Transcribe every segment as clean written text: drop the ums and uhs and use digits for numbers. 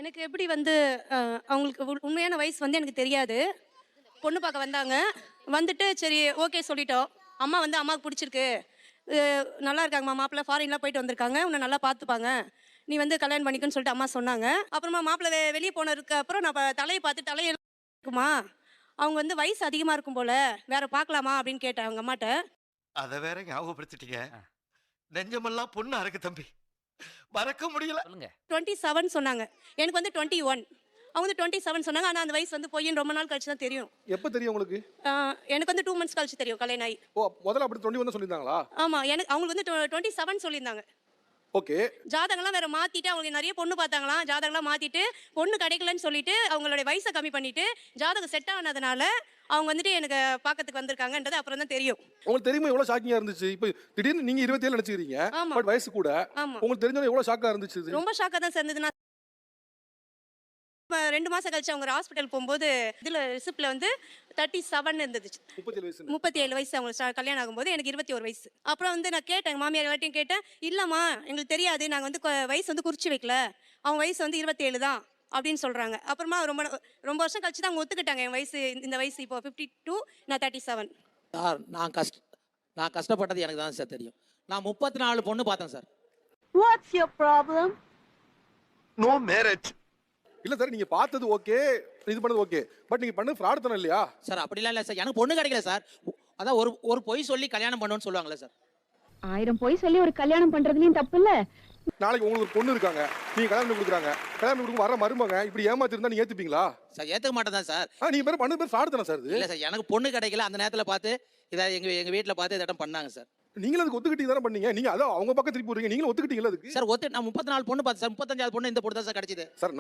எனக்கு எப்படி வந்து அவங்களுக்கு உண்மையான வயசு வந்து எனக்கு தெரியாது. பொண்ணு பார்க்க வந்தாங்க. வந்துட்டு சரி ஓகே சொல்லிட்டோம். அம்மா வந்து அம்மாவுக்கு பிடிச்சிருக்கு. அ நல்லா இருக்காங்கம்மா மாப்பிள்ளை ஃபாரின்லாம் போயிட்டு வந்திருக்காங்க. உன்ன நல்லா பார்த்துப்பாங்க. நீ வந்து கல்யாணம் பண்ணிக்கன்னு சொல்லிட்டு அம்மா சொன்னாங்க. அப்புறமா மாப்பிள்ளை வெளிய போனதுக்கு அப்புறம் நான் தலைய பார்த்து தலைய இருக்குமா, அவங்க வந்து வயசு அதிகமா இருக்கும் போல. வேற பார்க்கலாமா அப்படின்னு கேட்டேன் அவங்க அம்மாட்ட. அத வேற ஞாபகப்படுத்திட்டீங்க. நெஞ்சமெல்லாம் பொண்ணு அறக்கு தம்பி. மறக்க முடியல. சொல்லுங்க. 27 சொன்னாங்க. எனக்கு வந்து 21. அவங்க வந்து 27 சொன்னாங்க. ஆனா அந்த வயசு வந்து பொய்ன்னு ரொம்ப நாள் கழிச்சு தான் தெரியும். எப்ப தெரியும் உங்களுக்கு? அ எனக்கு வந்து 2 மந்த்ஸ் கழிச்சு தெரியும் கல்யாணம் ஆயி. ஓ, முதல்ல அப்படி 21 தான் சொல்லியிருந்தாங்களா? ஆமா. எனக்கு அவங்களுக்கு வந்து 27 சொல்லியிருந்தாங்க. ஓகே. ஜாதகம்லாம் வேற மாத்திட்டு அவங்களுக்கு நெறைய பொண்ணு பார்த்தாங்களாம். ஜாதகம்லாம் மாத்திட்டு பொண்ணு கிடைக்கலன்னு சொல்லிட்டு அவங்களுடைய வயச கம்மி பண்ணிட்டு ஜாதகம் செட் ஆனதுனால அவங்க வந்துட்டு எனக்கு பார்க்கறதுக்கு வந்திருக்காங்கன்றது அப்புறம் தான் தெரியும். உங்களுக்கு தெரியுமா எவ்வளவு ஷாக்கிங்கா இருந்துச்சு? இப்ப திடீர்னு நீங்க 27 நினைச்சுக்கிறீங்க. ஆமா. பட் வயசு கூட. ஆமா. உங்களுக்கு தெரிஞ்சது எவ்வளவு ஷாக்கா இருந்துச்சு இது? ரொம்ப ஷாக்கா தான் சார் இருந்தது. நான் 2 மாசம் கழிச்சு அவங்க ஹாஸ்பிட்டல் போகும்போது இதுல ரிசிப்ட்ல வந்து 37 இருந்துச்சு. 37 வயசு. 37 வயசு அவங்க கல்யாணம் ஆகும்போது எனக்கு 21 வயசு. அப்புறம் வந்து நான் கேட்டேன் மாமியார் எல்லாத்தையும் கேட்டேன். இல்லம்மா எங்களுக்கு தெரியாது. நாங்க வந்து வயசு வந்து குறிச்சு வைக்கல. அவங்க வயசு வந்து 27 தான் அப்படின்னு சொல்றாங்க. அப்புறமா ரொம்ப வருஷம் கழிச்சு தான் அவங்க ஒத்துக்கிட்டாங்க. என் வயசு இந்த வயசு இப்போ 52 நான் 37. சார் நான் கஷ்டப்பட்டது எனக்கு தான் சார் தெரியும். நான் 34 பொண்ணு பார்த்தேன் sir. What's your problem? No marriage. இல்ல சார், நீங்க பார்த்தது ஓகே, இது பண்ணது ஓகே. பட் நீங்க பண்ணது ஃப்ராட் தான இல்லையா? சார் அப்படிலாம் இல்லை சார். எனக்கு பொண்ணு கிடைக்கல சார். அதான் ஒரு பொய் சொல்லி கல்யாணம் பண்ணுன்னு சொல்லுவாங்களே சார். 1000 பொய் சொல்லி ஒரு கல்யாணம் பண்றதுலயும் தப்பு இல்ல. நாளைக்கு உங்களுக்கு ஒரு பொண்ணு இருக்காங்க. நீங்க கல்யாணம் பண்ணி கொடுக்குறாங்க. கல்யாணம் பண்ணி கொடுக்கும் வர மருமக இப்படி ஏமாத்தி இருந்தா நீங்க ஏத்துப்பீங்களா? சார் ஏத்துக்க மாட்டேன் தான் சார். நீங்க பேர் பண்ணது பேர் ஃப்ராட் தானே சார் இது? இல்லை சார், எனக்கு பொண்ணு கிடைக்கல. அந்த நேரத்தில் பார்த்து இதை எங்க வீட்டில் பார்த்து இதை பண்ணாங்க சார். நீங்களும் அதுக்கு ஒத்துக்கிட்டீங்க தானே பண்ணீங்க. நீங்க அதான் அவங்க பக்கம் திருப்பி விடுறீங்க. நீங்களும் ஒத்துக்கிட்டீங்களா அதுக்கு? சார் நான் 34 பொண்ணு பார்த்தேன் சார். 35வது பொண்ணு இந்த பொண்ணு தான் சார் கிடைச்சது. சார்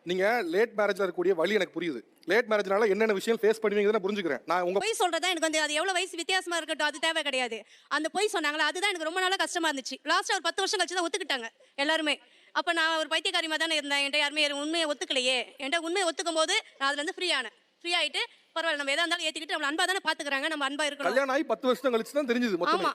நீங்க லேட் மேரேஜ்ல இருக்கக்கூடிய வழி எனக்கு புரியுது. லேட் மேரேஜ்னால என்னென்ன விஷயம் ஃபேஸ் பண்ணுவீங்கன்னு நான் புரிஞ்சுக்கிறேன். நான் உங்க பொய் சொல்றதா எனக்கு வந்து அது எவ்வளவு வயசு வித்தியாசமா இருக்கட்டும் அது தேவை கிடையாது. அந்த பொய் சொன்னாங்களா அதுதான் எனக்கு ரொம்ப நாளா கஷ்டமா இருந்துச்சு. லாஸ்டா ஒரு 10 வருஷம் கழிச்சு தான் ஒத்துக்கிட்டாங்க எல்லாருமே. அப்ப நான் ஒரு பைத்தியக்காரிமா தானே இருந்தேன். என்கிட்ட யாருமே உண்மையை ஒத்துக்கலையே. என்கிட்ட உண்மையை ஒத்துக்கும் போது நான் அதுல இருந்து ஃப்ரீ ஆனேன். ஃப்ரீ ஆயிட்டு பரவாயில்ல நம்ம எதா இருந்தாலும் ஏத்துக்கிட்டு நம்ம அன்பா தானே பாத்துக்கிறாங்க. நம்ம அன்பா இருக்கணும். கல்யாணம் ஆகி 10 வருஷம் கழிச்சு தான் தெரிஞ்சது மொத்தமே. ஆமா.